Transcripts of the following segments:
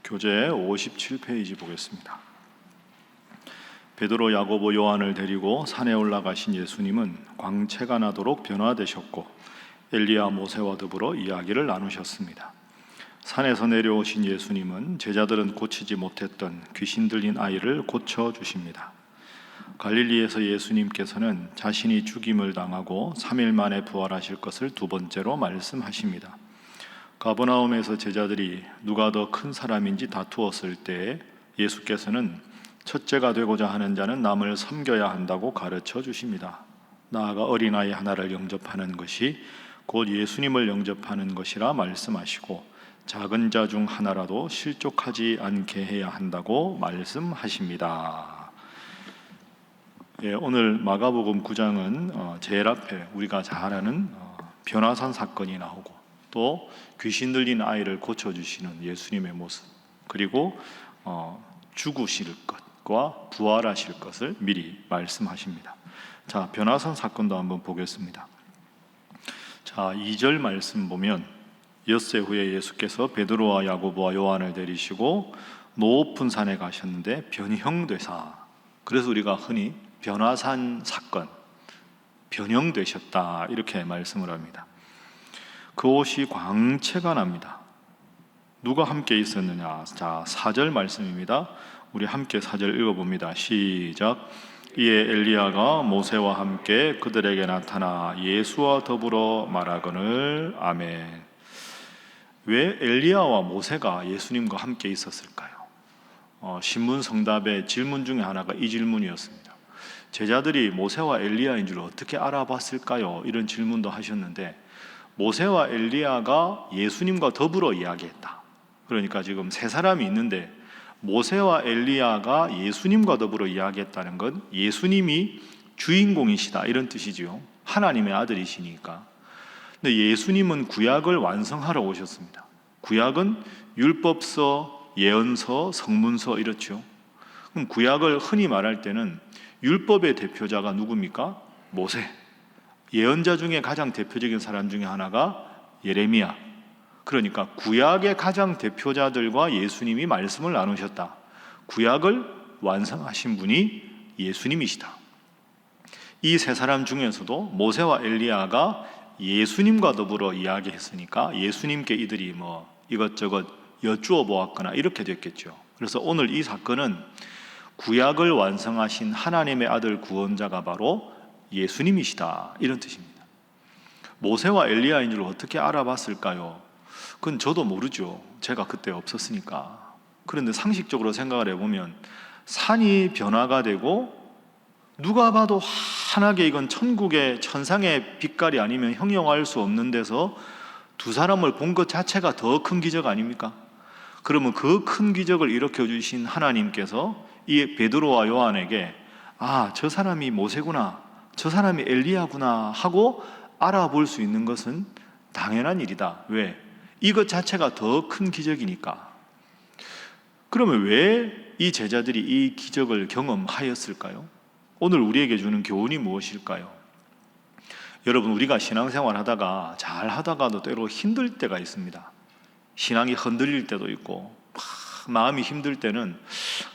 교재 57페이지 보겠습니다. 베드로, 야고보, 요한을 데리고 산에 올라가신 예수님은 광채가 나도록 변화되셨고 엘리야, 모세와 더불어 이야기를 나누셨습니다. 산에서 내려오신 예수님은 제자들은 고치지 못했던 귀신 들린 아이를 고쳐주십니다. 갈릴리에서 예수님께서는 자신이 죽임을 당하고 3일 만에 부활하실 것을 두 번째로 말씀하십니다. 가버나움에서 제자들이 누가 더 큰 사람인지 다투었을 때 예수께서는 첫째가 되고자 하는 자는 남을 섬겨야 한다고 가르쳐 주십니다. 나아가 어린아이 하나를 영접하는 것이 곧 예수님을 영접하는 것이라 말씀하시고 작은 자 중 하나라도 실족하지 않게 해야 한다고 말씀하십니다. 오늘 마가복음 9장은 제일 앞에 우리가 잘 아는 변화산 사건이 나오고 또 귀신 들린 아이를 고쳐주시는 예수님의 모습, 그리고 죽으실 것과 부활하실 것을 미리 말씀하십니다. 자, 변화산 사건도 한번 보겠습니다. 자, 2절 말씀 보면 엿새 후에 예수께서 베드로와 야고보와 요한을 데리시고 높은 산에 가셨는데 변형되사, 그래서 우리가 흔히 변화산 사건, 변형되셨다 이렇게 말씀을 합니다. 그 옷이 광채가 납니다. 누가 함께 있었느냐? 자, 4절 말씀입니다. 우리 함께 4절 읽어봅니다. 시작. 이에 엘리야가 모세와 함께 그들에게 나타나 예수와 더불어 말하거늘. 아멘. 왜 엘리야와 모세가 예수님과 함께 있었을까요? 신문성답의 질문 중에 하나가 이 질문이었습니다. 제자들이 모세와 엘리야인 줄 어떻게 알아봤을까요? 이런 질문도 하셨는데 모세와 엘리야가 예수님과 더불어 이야기했다. 그러니까 지금 세 사람이 있는데 모세와 엘리야가 예수님과 더불어 이야기했다는 건 예수님이 주인공이시다 이런 뜻이지요. 하나님의 아들이시니까. 근데 예수님은 구약을 완성하러 오셨습니다. 구약은 율법서, 예언서, 성문서 이렇죠. 그럼 구약을 흔히 말할 때는 율법의 대표자가 누굽니까? 모세. 예언자 중에 가장 대표적인 사람 중에 하나가 예레미야. 그러니까 구약의 가장 대표자들과 예수님이 말씀을 나누셨다. 구약을 완성하신 분이 예수님이시다. 이 세 사람 중에서도 모세와 엘리야가 예수님과 더불어 이야기했으니까 예수님께 이들이 이것저것 여쭈어 보았거나 이렇게 됐겠죠. 그래서 오늘 이 사건은 구약을 완성하신 하나님의 아들 구원자가 바로 예수님이시다 이런 뜻입니다. 모세와 엘리야인 줄 어떻게 알아봤을까요? 그건 저도 모르죠. 제가 그때 없었으니까. 그런데 상식적으로 생각을 해보면 산이 변화가 되고 누가 봐도 환하게 이건 천국의 천상의 빛깔이 아니면 형용할 수 없는 데서 두 사람을 본 것 자체가 더 큰 기적 아닙니까? 그러면 그 큰 기적을 일으켜 주신 하나님께서 이 베드로와 요한에게 저 사람이 모세구나, 저 사람이 엘리야구나 하고 알아볼 수 있는 것은 당연한 일이다. 왜? 이것 자체가 더 큰 기적이니까. 그러면 왜 이 제자들이 이 기적을 경험하였을까요? 오늘 우리에게 주는 교훈이 무엇일까요? 여러분, 우리가 신앙생활 하다가 잘 하다가도 때로 힘들 때가 있습니다. 신앙이 흔들릴 때도 있고 마음이 힘들 때는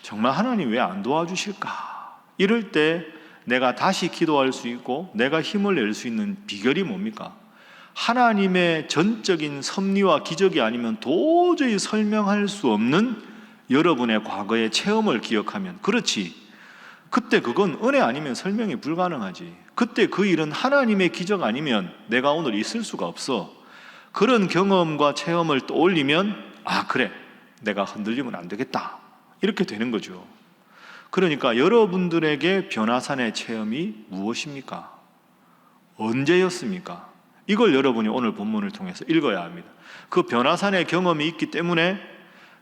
정말 하나님 왜 안 도와주실까? 이럴 때 내가 다시 기도할 수 있고 내가 힘을 낼 수 있는 비결이 뭡니까? 하나님의 전적인 섭리와 기적이 아니면 도저히 설명할 수 없는 여러분의 과거의 체험을 기억하면, 그렇지, 그때 그건 은혜 아니면 설명이 불가능하지. 그때 그 일은 하나님의 기적 아니면 내가 오늘 있을 수가 없어. 그런 경험과 체험을 떠올리면 그래, 내가 흔들리면 안 되겠다 이렇게 되는 거죠. 그러니까 여러분들에게 변화산의 체험이 무엇입니까? 언제였습니까? 이걸 여러분이 오늘 본문을 통해서 읽어야 합니다. 그 변화산의 경험이 있기 때문에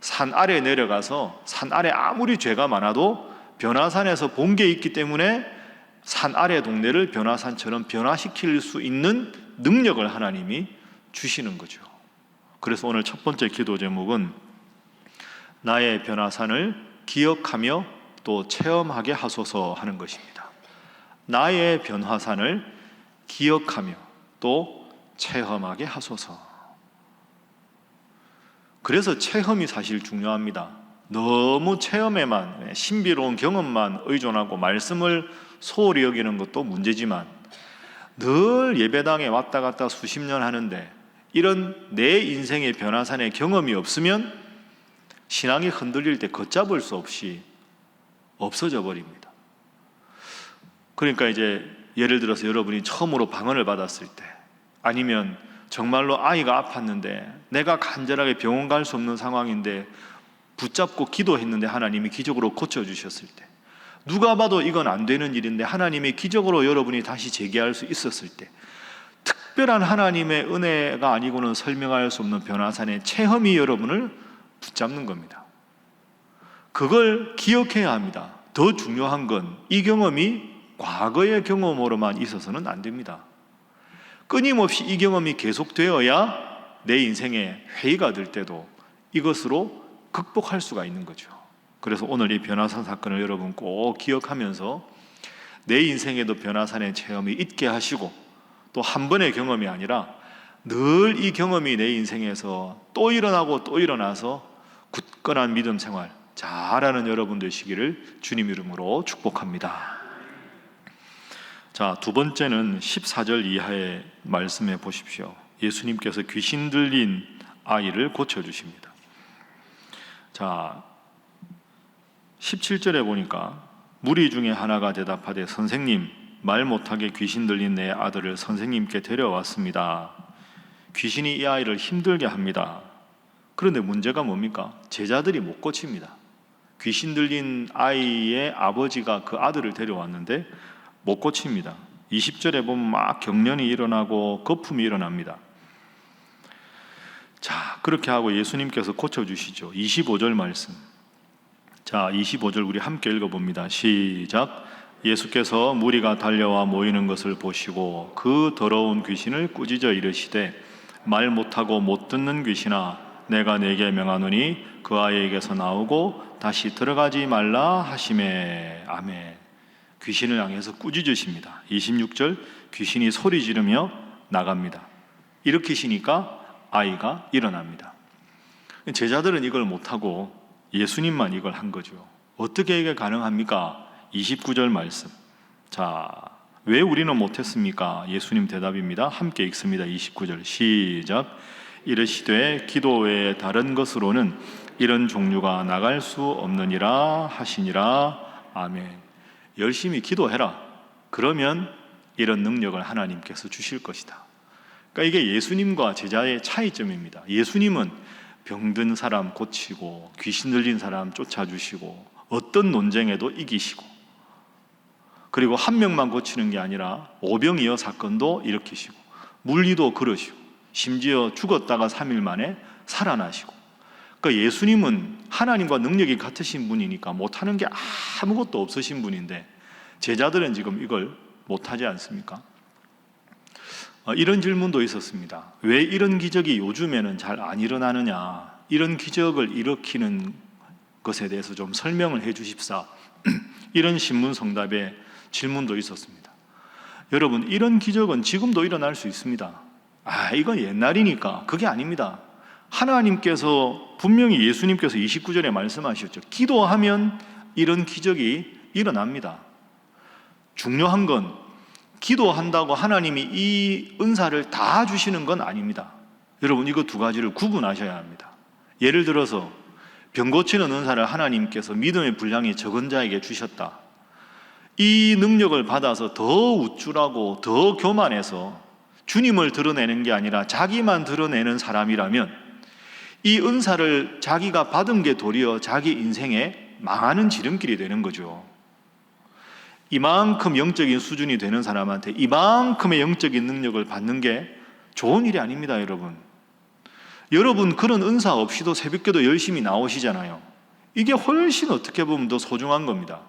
산 아래 내려가서 산 아래 아무리 죄가 많아도 변화산에서 본 게 있기 때문에 산 아래 동네를 변화산처럼 변화시킬 수 있는 능력을 하나님이 주시는 거죠. 그래서 오늘 첫 번째 기도 제목은 나의 변화산을 기억하며 또 체험하게 하소서 하는 것입니다. 나의 변화산을 기억하며 또 체험하게 하소서. 그래서 체험이 사실 중요합니다. 너무 체험에만, 신비로운 경험만 의존하고 말씀을 소홀히 여기는 것도 문제지만, 늘 예배당에 왔다 갔다 수십 년 하는데 이런 내 인생의 변화산의 경험이 없으면 신앙이 흔들릴 때 걷잡을 수 없이 없어져 버립니다. 그러니까 이제 예를 들어서 여러분이 처음으로 방언을 받았을 때, 아니면 정말로 아이가 아팠는데 내가 간절하게 병원 갈 수 없는 상황인데 붙잡고 기도했는데 하나님이 기적으로 고쳐주셨을 때, 누가 봐도 이건 안 되는 일인데 하나님이 기적으로 여러분이 다시 재기할 수 있었을 때, 특별한 하나님의 은혜가 아니고는 설명할 수 없는 변화산의 체험이 여러분을 붙잡는 겁니다. 그걸 기억해야 합니다. 더 중요한 건 이 경험이 과거의 경험으로만 있어서는 안 됩니다. 끊임없이 이 경험이 계속되어야 내 인생에 회의가 될 때도 이것으로 극복할 수가 있는 거죠. 그래서 오늘 이 변화산 사건을 여러분 꼭 기억하면서 내 인생에도 변화산의 체험이 있게 하시고, 또 한 번의 경험이 아니라 늘 이 경험이 내 인생에서 또 일어나고 또 일어나서 굳건한 믿음 생활 잘하는 여러분 되시기를 주님 이름으로 축복합니다. 자, 두 번째는 14절 이하의 말씀해 보십시오. 예수님께서 귀신 들린 아이를 고쳐주십니다. 자, 17절에 보니까 무리 중에 하나가 대답하되 선생님, 말 못하게 귀신 들린 내 아들을 선생님께 데려왔습니다. 귀신이 이 아이를 힘들게 합니다. 그런데 문제가 뭡니까? 제자들이 못 고칩니다. 귀신 들린 아이의 아버지가 그 아들을 데려왔는데 못 고칩니다. 20절에 보면 막 경련이 일어나고 거품이 일어납니다. 자, 그렇게 하고 예수님께서 고쳐주시죠. 25절 말씀. 자, 25절 우리 함께 읽어봅니다. 시작. 예수께서 무리가 달려와 모이는 것을 보시고 그 더러운 귀신을 꾸짖어 이르시되 말 못하고 못 듣는 귀신아, 내가 네게 명하노니 그 아이에게서 나오고 다시 들어가지 말라 하시매. 아멘. 귀신을 향해서 꾸짖으십니다. 26절, 귀신이 소리 지르며 나갑니다. 일으키시니까 아이가 일어납니다. 제자들은 이걸 못하고 예수님만 이걸 한 거죠. 어떻게 이게 가능합니까? 29절 말씀. 자, 왜 우리는 못했습니까? 예수님 대답입니다. 함께 읽습니다. 29절 시작. 이르시되 기도 외에 다른 것으로는 이런 종류가 나갈 수 없느니라 하시니라. 아멘. 열심히 기도해라. 그러면 이런 능력을 하나님께서 주실 것이다. 그러니까 이게 예수님과 제자의 차이점입니다. 예수님은 병든 사람 고치고 귀신 들린 사람 쫓아주시고 어떤 논쟁에도 이기시고, 그리고 한 명만 고치는 게 아니라 오병이어 사건도 일으키시고 물리도 그러시고 심지어 죽었다가 3일 만에 살아나시고. 그러니까 예수님은 하나님과 능력이 같으신 분이니까 못하는 게 아무것도 없으신 분인데 제자들은 지금 이걸 못하지 않습니까? 이런 질문도 있었습니다. 왜 이런 기적이 요즘에는 잘 안 일어나느냐, 이런 기적을 일으키는 것에 대해서 좀 설명을 해 주십사. 이런 신문 성답에 질문도 있었습니다. 여러분, 이런 기적은 지금도 일어날 수 있습니다. 이건 옛날이니까. 그게 아닙니다. 하나님께서 분명히 예수님께서 29절에 말씀하셨죠. 기도하면 이런 기적이 일어납니다. 중요한 건 기도한다고 하나님이 이 은사를 다 주시는 건 아닙니다. 여러분, 이거 두 가지를 구분하셔야 합니다. 예를 들어서 병 고치는 은사를 하나님께서 믿음의 분량이 적은 자에게 주셨다. 이 능력을 받아서 더 우쭐하고 더 교만해서 주님을 드러내는 게 아니라 자기만 드러내는 사람이라면 이 은사를 자기가 받은 게 도리어 자기 인생에 망하는 지름길이 되는 거죠. 이만큼 영적인 수준이 되는 사람한테 이만큼의 영적인 능력을 받는 게 좋은 일이 아닙니다, 여러분. 여러분, 그런 은사 없이도 새벽기도 열심히 나오시잖아요. 이게 훨씬 어떻게 보면 더 소중한 겁니다.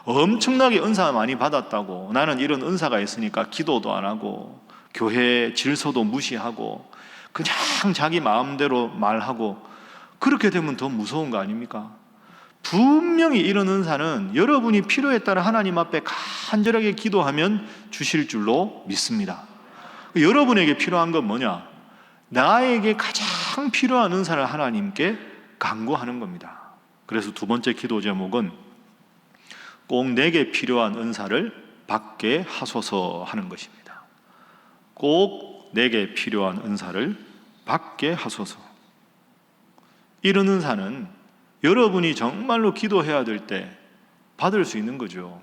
엄청나게 은사 많이 받았다고 나는 이런 은사가 있으니까 기도도 안 하고 교회 질서도 무시하고 그냥 자기 마음대로 말하고 그렇게 되면 더 무서운 거 아닙니까? 분명히 이런 은사는 여러분이 필요에 따라 하나님 앞에 간절하게 기도하면 주실 줄로 믿습니다. 여러분에게 필요한 건 뭐냐? 나에게 가장 가장 필요한 은사를 하나님께 간구하는 겁니다. 그래서 두 번째 기도 제목은 꼭 내게 필요한 은사를 받게 하소서 하는 것입니다. 꼭 내게 필요한 은사를 받게 하소서. 이런 은사는 여러분이 정말로 기도해야 될 때 받을 수 있는 거죠.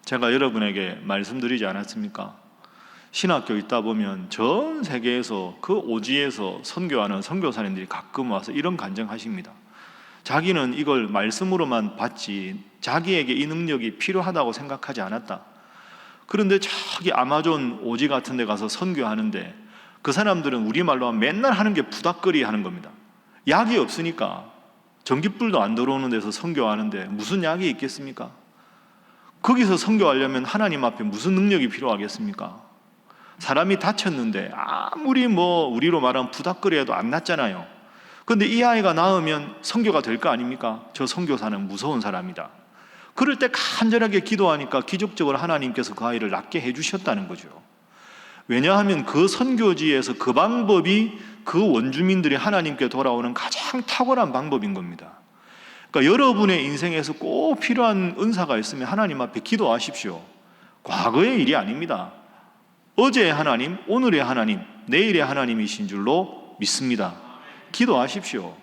제가 여러분에게 말씀드리지 않았습니까? 신학교 있다 보면 전 세계에서 그 오지에서 선교하는 선교사님들이 가끔 와서 이런 간증하십니다. 자기는 이걸 말씀으로만 받지 자기에게 이 능력이 필요하다고 생각하지 않았다. 그런데 저기 아마존 오지 같은 데 가서 선교하는데 그 사람들은 우리말로 하면 맨날 하는 게 부닥거리 하는 겁니다. 약이 없으니까, 전깃불도 안 들어오는 데서 선교하는데 무슨 약이 있겠습니까? 거기서 선교하려면 하나님 앞에 무슨 능력이 필요하겠습니까? 사람이 다쳤는데 아무리 우리로 말하면 부닥거리 해도 안 낫잖아요. 그런데 이 아이가 나으면 선교가 될 거 아닙니까? 저 선교사는 무서운 사람이다. 그럴 때 간절하게 기도하니까 기적적으로 하나님께서 그 아이를 낫게 해주셨다는 거죠. 왜냐하면 그 선교지에서 그 방법이 그 원주민들이 하나님께 돌아오는 가장 탁월한 방법인 겁니다. 그러니까 여러분의 인생에서 꼭 필요한 은사가 있으면 하나님 앞에 기도하십시오. 과거의 일이 아닙니다. 어제의 하나님, 오늘의 하나님, 내일의 하나님이신 줄로 믿습니다. 기도하십시오.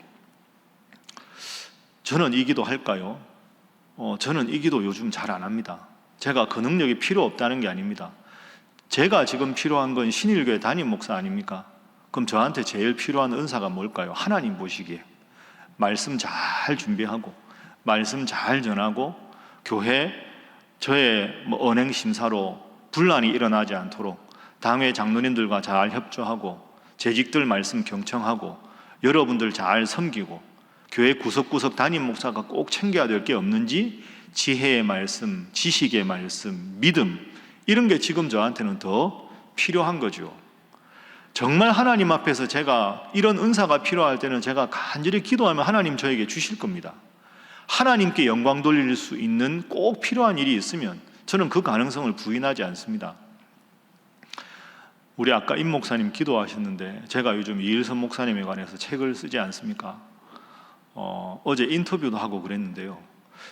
저는 이 기도 할까요? 저는 이 기도 요즘 잘 안 합니다. 제가 그 능력이 필요 없다는 게 아닙니다. 제가 지금 필요한 건 신일교회 담임 목사 아닙니까? 그럼 저한테 제일 필요한 은사가 뭘까요? 하나님 보시기에 말씀 잘 준비하고 말씀 잘 전하고 교회 저의 언행 심사로 분란이 일어나지 않도록 당회 장로님들과 잘 협조하고 재직들 말씀 경청하고 여러분들 잘 섬기고 교회 구석구석 담임 목사가 꼭 챙겨야 될 게 없는지 지혜의 말씀, 지식의 말씀, 믿음 이런 게 지금 저한테는 더 필요한 거죠. 정말 하나님 앞에서 제가 이런 은사가 필요할 때는 제가 간절히 기도하면 하나님 저에게 주실 겁니다. 하나님께 영광 돌릴 수 있는 꼭 필요한 일이 있으면 저는 그 가능성을 부인하지 않습니다. 우리 아까 임 목사님 기도하셨는데 제가 요즘 이일선 목사님에 관해서 책을 쓰지 않습니까? 어제 인터뷰도 하고 그랬는데요.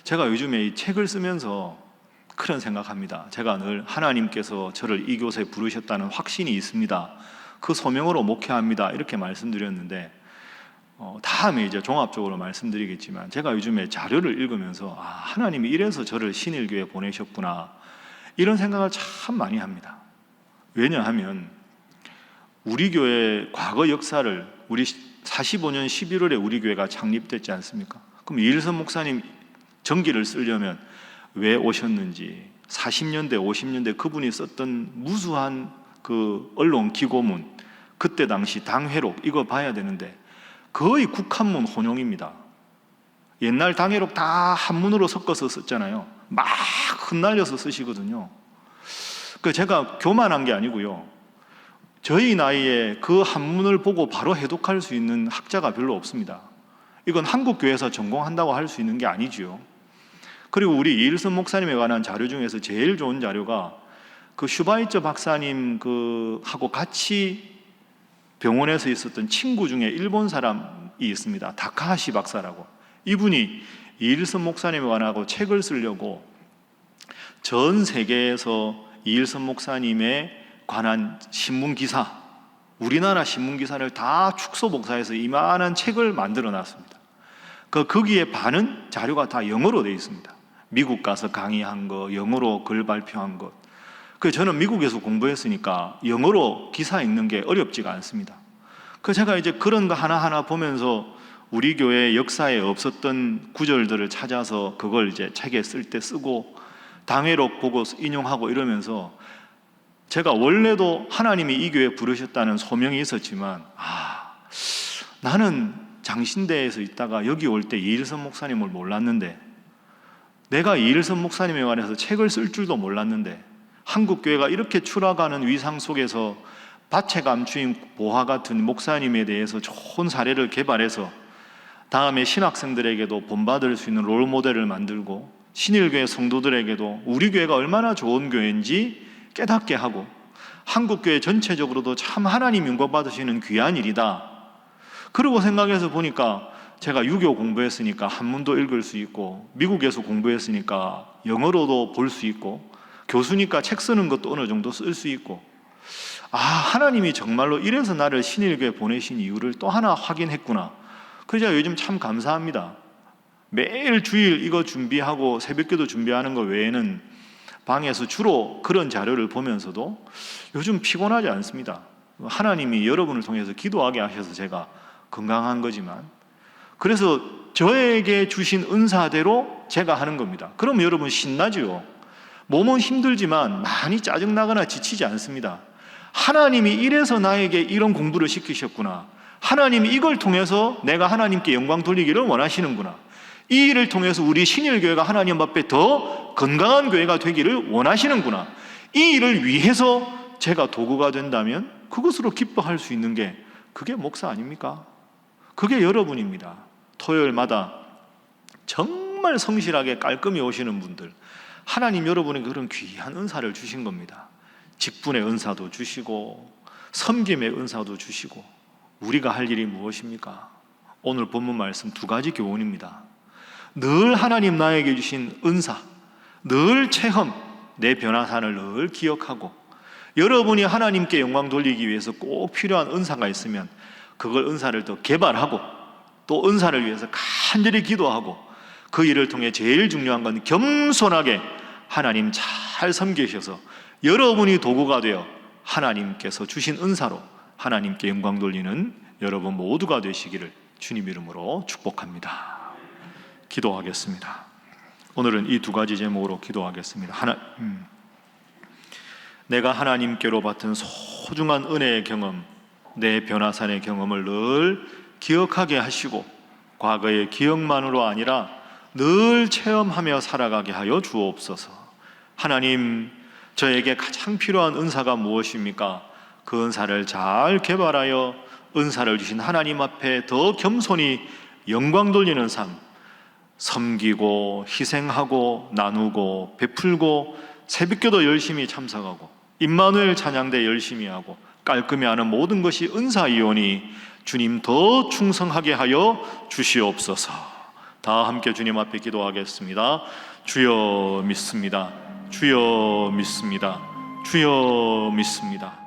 제가 요즘에 이 책을 쓰면서 그런 생각합니다. 제가 늘 하나님께서 저를 이 교사에 부르셨다는 확신이 있습니다. 그 소명으로 목회합니다. 이렇게 말씀드렸는데 다음에 이제 종합적으로 말씀드리겠지만 제가 요즘에 자료를 읽으면서 하나님이 이래서 저를 신일교회에 보내셨구나 이런 생각을 참 많이 합니다. 왜냐하면 우리 교회 과거 역사를 우리 45년 11월에 우리 교회가 창립됐지 않습니까? 그럼 이일선 목사님 전기를 쓰려면 왜 오셨는지 40년대 50년대 그분이 썼던 무수한 그 언론 기고문 그때 당시 당회록 이거 봐야 되는데 거의 국한문 혼용입니다. 옛날 당회록 다 한문으로 섞어서 썼잖아요. 막 흩날려서 쓰시거든요. 그 제가 교만한 게 아니고요. 저희 나이에 그 한문을 보고 바로 해독할 수 있는 학자가 별로 없습니다. 이건 한국교회에서 전공한다고 할 수 있는 게 아니지요. 그리고 우리 이일선 목사님에 관한 자료 중에서 제일 좋은 자료가 그 슈바이처 박사님 하고 같이 병원에서 있었던 친구 중에 일본 사람이 있습니다. 다카하시 박사라고. 이분이 이일선 목사님에 관하고 책을 쓰려고 전 세계에서 이일선 목사님에 관한 신문기사, 우리나라 신문기사를 다 축소 복사해서 이만한 책을 만들어 놨습니다. 거기에 반은 자료가 다 영어로 되어 있습니다. 미국 가서 강의한 거, 영어로 글 발표한 것. 저는 미국에서 공부했으니까 영어로 기사 읽는 게 어렵지가 않습니다. 제가 이제 그런 거 하나하나 보면서 우리 교회 역사에 없었던 구절들을 찾아서 그걸 이제 책에 쓸 때 쓰고 당회록 보고 인용하고 이러면서 제가 원래도 하나님이 이 교회에 부르셨다는 소명이 있었지만 나는 장신대에서 있다가 여기 올 때 이일선 목사님을 몰랐는데 내가 이일선 목사님에 관해서 책을 쓸 줄도 몰랐는데 한국교회가 이렇게 추락하는 위상 속에서 밭에 감추인 보화 같은 목사님에 대해서 좋은 사례를 개발해서 다음에 신학생들에게도 본받을 수 있는 롤모델을 만들고 신일교회 성도들에게도 우리 교회가 얼마나 좋은 교회인지 깨닫게 하고 한국교회 전체적으로도 참 하나님 영광 받으시는 귀한 일이다. 그러고 생각해서 보니까 제가 유교 공부했으니까 한문도 읽을 수 있고, 미국에서 공부했으니까 영어로도 볼 수 있고, 교수니까 책 쓰는 것도 어느 정도 쓸 수 있고, 하나님이 정말로 이래서 나를 신일교에 보내신 이유를 또 하나 확인했구나. 그래서 제가 요즘 참 감사합니다. 매일 주일 이거 준비하고 새벽기도 준비하는 거 외에는 방에서 주로 그런 자료를 보면서도 요즘 피곤하지 않습니다. 하나님이 여러분을 통해서 기도하게 하셔서 제가 건강한 거지만, 그래서 저에게 주신 은사대로 제가 하는 겁니다. 그럼 여러분 신나지요. 몸은 힘들지만 많이 짜증나거나 지치지 않습니다. 하나님이 이래서 나에게 이런 공부를 시키셨구나. 하나님이 이걸 통해서 내가 하나님께 영광 돌리기를 원하시는구나. 이 일을 통해서 우리 신일교회가 하나님 앞에 더 건강한 교회가 되기를 원하시는구나. 이 일을 위해서 제가 도구가 된다면 그것으로 기뻐할 수 있는 게 그게 목사 아닙니까? 그게 여러분입니다. 토요일마다 정말 성실하게 깔끔히 오시는 분들, 하나님 여러분에게 그런 귀한 은사를 주신 겁니다. 직분의 은사도 주시고 섬김의 은사도 주시고. 우리가 할 일이 무엇입니까? 오늘 본문 말씀 두 가지 교훈입니다. 늘 하나님 나에게 주신 은사, 늘 체험, 내 변화산을 늘 기억하고, 여러분이 하나님께 영광 돌리기 위해서 꼭 필요한 은사가 있으면 그걸 은사를 더 개발하고, 또 은사를 위해서 간절히 기도하고, 그 일을 통해 제일 중요한 건 겸손하게 하나님 잘 섬기셔서 여러분이 도구가 되어 하나님께서 주신 은사로 하나님께 영광 돌리는 여러분 모두가 되시기를 주님 이름으로 축복합니다. 기도하겠습니다. 오늘은 이 두 가지 제목으로 기도하겠습니다. 내가 하나님께로 받은 소중한 은혜의 경험, 내 변화산의 경험을 늘 기억하게 하시고, 과거의 기억만으로 아니라 늘 체험하며 살아가게 하여 주옵소서. 하나님, 저에게 가장 필요한 은사가 무엇입니까? 그 은사를 잘 개발하여 은사를 주신 하나님 앞에 더 겸손히 영광 돌리는 삶, 섬기고 희생하고 나누고 베풀고 새벽기도 열심히 참석하고 임마누엘 찬양대 열심히 하고 깔끔히 하는 모든 것이 은사이오니 주님 더 충성하게 하여 주시옵소서. 다 함께 주님 앞에 기도하겠습니다. 주여 믿습니다. 주여 믿습니다. 주여 믿습니다.